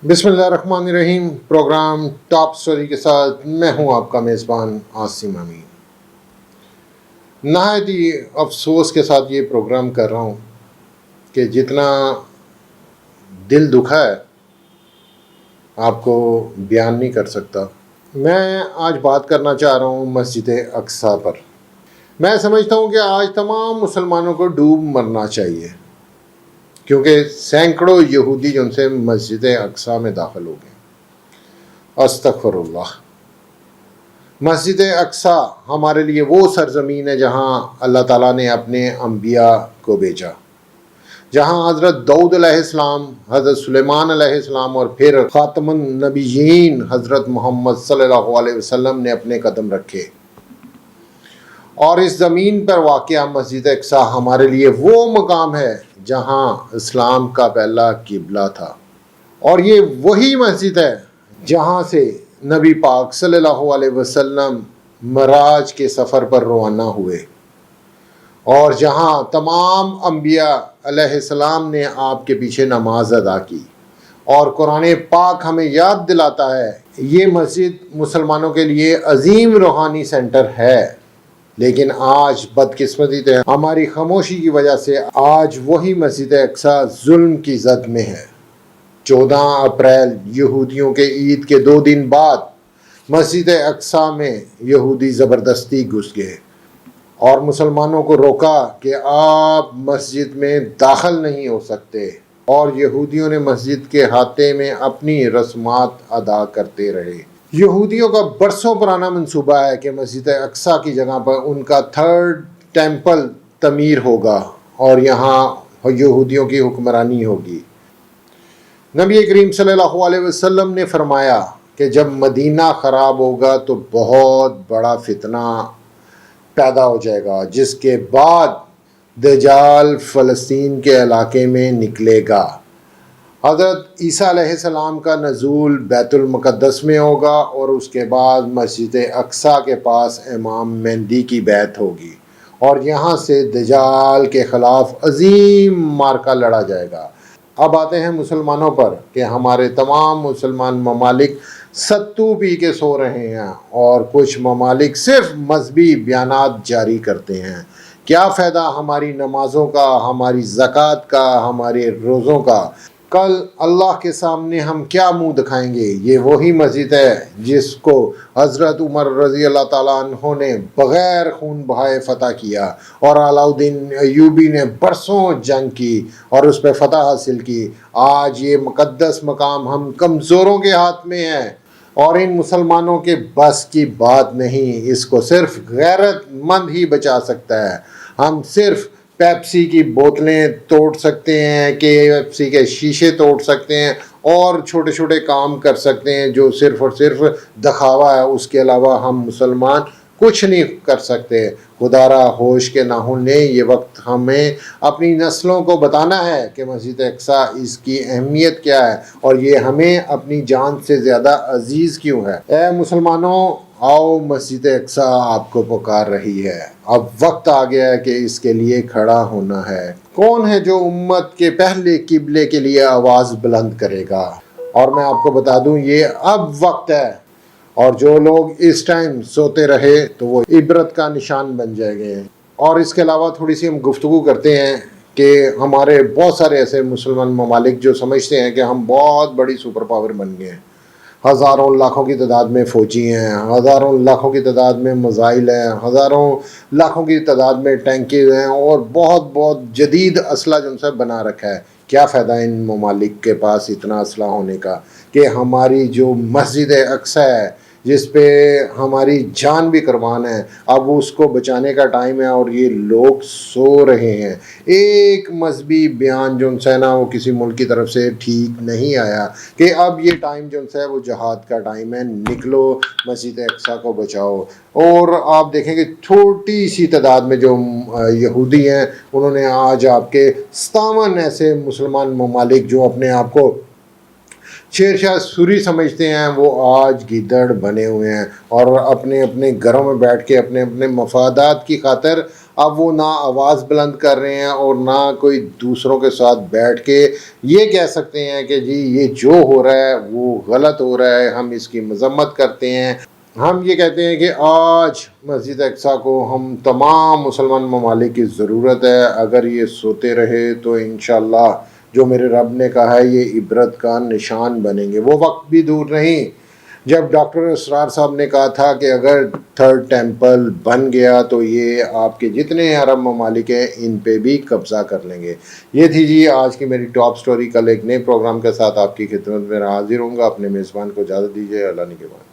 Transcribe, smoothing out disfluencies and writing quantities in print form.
बिस्मिल्लाहिर्रहमानिर्रहीम। Programme top story के साथ मैं हूं आपका मेज़बान आसिम अमीन। नहायत ही अफसोस के साथ ये प्रोग्राम कर रहा हूं कि जितना दिल दुखा है आपको बयान नहीं कर सकता। मैं आज बात करना चाह रहा हूं मस्जिद अक्सा पर। मैं समझता हूं कि आज तमाम मुसलमानों को डूब मरना चाहिए, क्योंकि सैकड़ों यहूदी जो उनसे मस्जिद अक्सा में दाखिल हो गए। अस्तगफिरुल्लाह। मस्जिद अक्सा हमारे लिए वो सरज़मीन है जहाँ अल्लाह ताला ने अपने अंबिया को भेजा, जहाँ हज़रत दाऊद अलैहिस्सलाम, हज़रत सुलेमान अलैहिस्सलाम और फिर ख़ातमुन नबिय्यीन हज़रत मोहम्मद सल्लल्लाहु अलैहि वसल्लम ने अपने कदम रखे। और इस ज़मीन पर वाक़या मस्जिद अक्सा हमारे लिए वो मकाम है जहाँ इस्लाम का पहला किबला था, और ये वही मस्जिद है जहाँ से नबी पाक सल्लल्लाहु अलैहि वसल्लम मराज के सफ़र पर रवाना हुए, और जहाँ तमाम अंबिया अलैहिस्सलाम ने आपके पीछे नमाज अदा की। और कुरान पाक हमें याद दिलाता है ये मस्जिद मुसलमानों के लिए अजीम रूहानी सेंटर है, लेकिन आज बदकिस्मती है, हमारी खामोशी की वजह से आज वही मस्जिद अक्सा जुल्म की जद में है। 14 अप्रैल यहूदियों के ईद के 2 दिन बाद मस्जिद अक्सा में यहूदी ज़बरदस्ती घुस गए और मुसलमानों को रोका कि आप मस्जिद में दाखिल नहीं हो सकते, और यहूदियों ने मस्जिद के हाथे में अपनी रस्मात अदा करते रहे। यहूदियों का बरसों पुराना मंसूबा है कि मस्जिद अक्सा की जगह पर उनका 3rd टेम्पल तमीर होगा और यहाँ यहूदियों की हुक्मरानी होगी। नबी करीम सल्लल्लाहु अलैहि वसल्लम ने फरमाया कि जब मदीना ख़राब होगा तो बहुत बड़ा फितना पैदा हो जाएगा, जिसके बाद दज्जाल फ़लस्तीन के इलाके में निकलेगा। हज़रत ईसा अलैहिस्सलाम का नज़ूल बैतुल मुक़द्दस में होगा और उसके बाद मस्जिद अक्सा के पास इमाम मेहदी की बैत होगी, और यहाँ से दज्जाल के ख़िलाफ़ अजीम मार्का लड़ा जाएगा। अब आते हैं मुसलमानों पर कि हमारे तमाम मुसलमान ममालिक सत्तू पी के सो रहे हैं और कुछ ममालिक सिर्फ मजहबी बयानात जारी करते हैं। क्या फ़ायदा हमारी नमाज़ों का, हमारी ज़कात का, हमारे रोज़ों का? कल अल्लाह के सामने हम क्या मुंह दिखाएंगे? ये वही मस्जिद है जिसको हज़रत उमर रज़ी अल्लाह ताला अन्हो ने बग़ैर खून बहाए फ़तह किया, और अलाउद्दीन अय्यूबी ने बरसों जंग की और उस पर फ़तह हासिल की। आज ये मुक़द्दस मकाम हम कमज़ोरों के हाथ में है और इन मुसलमानों के बस की बात नहीं। इसको सिर्फ गैरतमंद ही बचा सकता है। हम सिर्फ पेप्सी की बोतलें तोड़ सकते हैं, KFC के शीशे तोड़ सकते हैं और छोटे छोटे काम कर सकते हैं जो सिर्फ और सिर्फ दिखावा है। उसके अलावा हम मुसलमान कुछ नहीं कर सकते। खुदारा होश के ना होने ये वक्त हमें अपनी नस्लों को बताना है कि मस्जिद अक्सा इसकी अहमियत क्या है और ये हमें अपनी जान से ज़्यादा अजीज़ क्यों है। ऐ मुसलमानों, आओ, मस्जिद अक्सा आपको पुकार रही है। अब वक्त आ गया है कि इसके लिए खड़ा होना है। कौन है जो उम्मत के पहले किबले के लिए आवाज़ बुलंद करेगा? और मैं आपको बता दूं, ये अब वक्त है, और जो लोग इस टाइम सोते रहे तो वो इबरत का निशान बन जाएंगे। और इसके अलावा थोड़ी सी हम गुफ्तगू करते हैं कि हमारे बहुत सारे ऐसे मुसलमान ममालिक जो समझते हैं कि हम बहुत बड़ी सुपर पावर बन गए हैं। हज़ारों लाखों की तादाद में फ़ौजी हैं, हज़ारों लाखों की तादाद में मिसाइल हैं, हज़ारों लाखों की तादाद में टैंके हैं और बहुत बहुत जदीद असला जो उनसे बना रखा है। क्या फ़ायदा इन ममालिक के पास इतना असला होने का कि हमारी जो मस्जिद अक्सा है जिस पे हमारी जान भी कुर्बान है, अब उसको बचाने का टाइम है और ये लोग सो रहे हैं। एक मजहबी बयान जो है ना वो किसी मुल्क की तरफ से ठीक नहीं आया कि अब ये टाइम जो है वो जहाद का टाइम है, निकलो मस्जिद अक्सा को बचाओ। और आप देखेंगे छोटी सी तादाद में जो यहूदी हैं उन्होंने आज आपके 57 ऐसे मुसलमान ममालिक जो अपने आप को शेरशाह सूरी समझते हैं वो आज गीदड़ बने हुए हैं और अपने अपने घरों में बैठ के अपने अपने मफादात की खातिर اب وہ نہ آواز بلند کر رہے ہیں اور نہ کوئی دوسروں کے ساتھ بیٹھ کے یہ کہہ سکتے ہیں کہ جی یہ جو ہو رہا ہے وہ غلط ہو رہا ہے، ہم اس کی مذمت کرتے ہیں۔ ہم یہ کہتے ہیں کہ آج مسجد اقصیٰ کو ہم تمام مسلمان ممالک کی ضرورت ہے، اگر یہ سوتے رہے تو انشاءاللہ جو میرے رب نے کہا ہے یہ عبرت کا نشان بنیں گے۔ وہ وقت بھی دور نہیں جب ڈاکٹر اسرار صاحب نے کہا تھا کہ اگر تھرڈ ٹیمپل بن گیا تو یہ آپ کے جتنے عرب ممالک ہیں ان پہ بھی قبضہ کر لیں گے۔ یہ تھی جی آج کی میری ٹاپ سٹوری۔ کل ایک نئے پروگرام کے ساتھ آپ کی خدمت میں حاضر ہوں گا۔ اپنے میزبان کو اجازت دیجیے، اللہ نگہبان۔